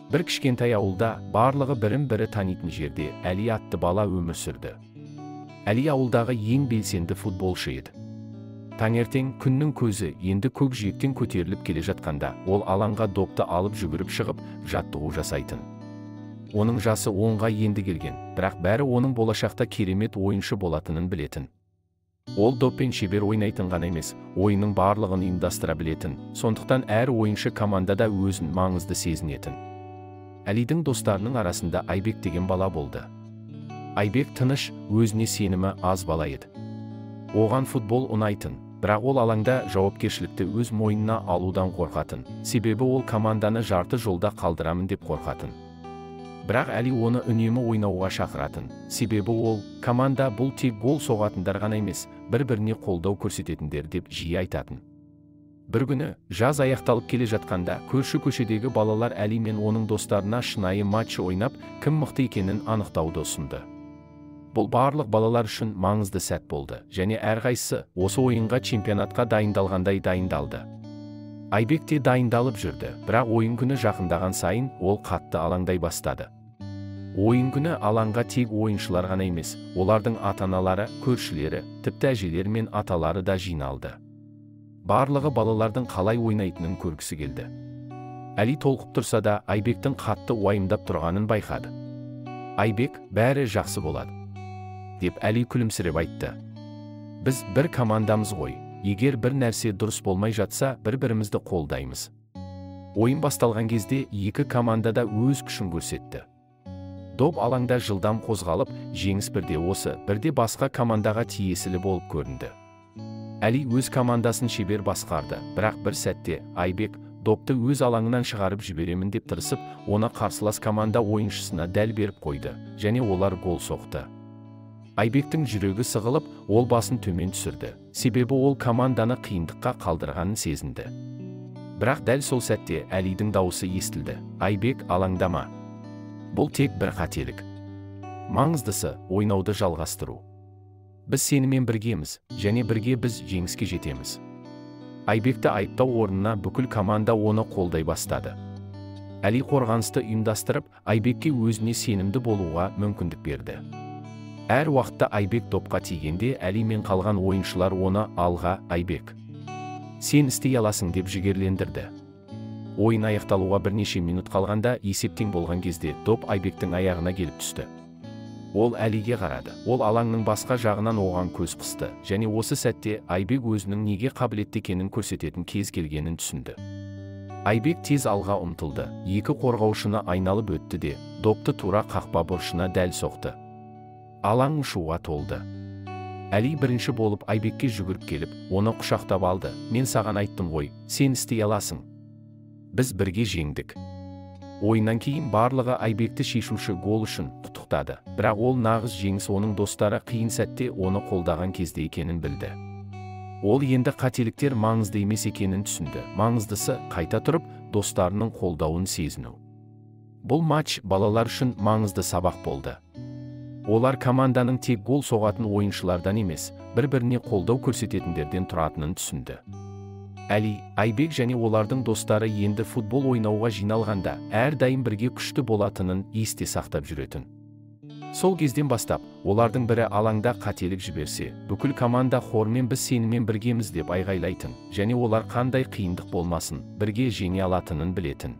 Бір кішкентай ауылда барлығы бірін-бірі танитын жерде Әли атты бала өмір сүрді. Әли ауылдағы ең белсенді футболшы еді. Таңертең күннің көзі енді көкжиектен көтеріліп келе жатқанда, ол алаңға допты алып жүгіріп шығып, жаттығу жасайтын. Оның жасы 10-ға енді келген, бірақ бәрі оның болашақта керемет ойыншы болатынын білетін. Ол доппен шебер ойнайтын ғана емес, ойынның барлығын ұйымдастыра білетін, сондықтан әр ойыншы командада өзін маңызды сезінетін. Әлидің достарының арасында Айбек деген бала болды. Айбек тыныш, өзіне сенімі аз бала еді. Оған футбол ұнайтын, бірақ ол алаңда жауапкершілікті өз мойнына алудан қорқатын, себебі ол команданы жарты жолда қалдырамын деп қорқатын. Бірақ Әли оны үнемі ойнауға шақыратын, себебі ол, команда бұл тек гол соғатындар ғана емес, бір-біріне қолдау көрсететіндер деп жиі айтатын. Бір күні, жаз аяқталып келе жатқанда, көрші көшедегі балалар Әли мен оның достарына шынайы матч ойнап, кім мықты екенін анықтауды ұсынды. Бұл барлық балалар үшін маңызды сәт болды, және әрқайсысы осы ойынға чемпионатқа дайындалғандай дайындалды. Айбек те дайындалып жүрді, бірақ ойын күні жақындаған сайын ол қатты алаңдай бастады. Ойын күні алаңға тек ойыншылар ғана емес, олардың ата-аналары, көршілері, тіпті әжелері мен аталары да жиналды. Барлығы балалардың қалай ойнайтынын көргісі келді. Әли толқып тұрса да, Айбектің қатты уайымдап тұрғанын байқады. Айбек, бәрі жақсы болады, деп Әли күлімсіреп айтты. Біз бір командамыз ғой, егер бір нәрсе дұрыс болмай жатса, бір-бірімізді қолдаймыз. Ойын басталған кезде екі команда да өз күшін көрсетті. Доп алаңда жылдам қозғалып, жеңіс бірде осы, бірде басқа командаға тиесілі болып көрінді. Әли өз командасын шебер басқарды, бірақ бір сәтте Айбек допты өз алаңынан шығарып жіберемін деп тырысып, оны қарсылас команда ойыншысына дәл беріп қойды, және олар гол соқты. Айбектің жүрегі сығылып, ол басын төмен түсірді, себебі ол команданы қиындыққа қалдырғанын сезінді. Бірақ дәл сол сәтте Әлидің дауысы естілді. Айбек, алаңдама. Бұл тек бір қателік. Маңыздысы ойнауды жалғастыру. Біз сенімен біргеміз, және бірге біз жеңіске жетеміз. Айбекті айыптау орнына бүкіл команда оны қолдай бастады. Әли қорғанысты ұйымдастырып, Айбекке өзіне сенімді болуға мүмкіндік берді. Әр уақытта Айбек допқа тигенде Әли мен қалған ойыншылар оны алға, Айбек, сен істей аласың деп жігерлендірді. Ойын аяқталуға бірнеше минут қалғанда, есептен болған кезде доп Айбектің аяғына келіп түсті. Ол Әлиге қарады. Ол алаңның басқа жағынан оған көз қысты, және осы сәтте Айбек өзінің неге қабілетті екенін көрсететін кез келгенін түсінді. Айбек тез алға ұмтылды, екі қорғаушыны айналып өтті де, допты тура қақпа бұрышына дәл соқты. Алаң шуға толды. Әли бірінші болып Айбекке жүгіріп келіп, оны құшақтап алды. Мен саған айттым ғой, сен істей аласың. Біз бірге жеңдік. Ойыннан кейін барлығы Айбекті шешуші гол үшін құттықтады, бірақ ол нағыз жеңіс оның достары қиын сәтте оны қолдаған кезде екенін білді. Ол енді қателіктер маңызды емес екенін түсінді. Маңыздысы қайта тұрып, достарының қолдауын сезіну. Бұл матч балалар үшін маңызды сабақ болды. Олар команданың тек гол соғатын ойыншылардан емес, бір-біріне қолдау көрсететіндерден тұратынын түсінді. Әли, Айбек және олардың достары енді футбол ойнауға жиналғанда, әрдайым бірге күшті болатынын есте сақтап жүретін. Сол кезден бастап, олардың бірі алаңда қателік жіберсе, бүкіл команда хормен біз сенімен біргеміз деп айғайлайтын, және олар қандай қиындық болмасын, бірге жеңе алатынын білетін.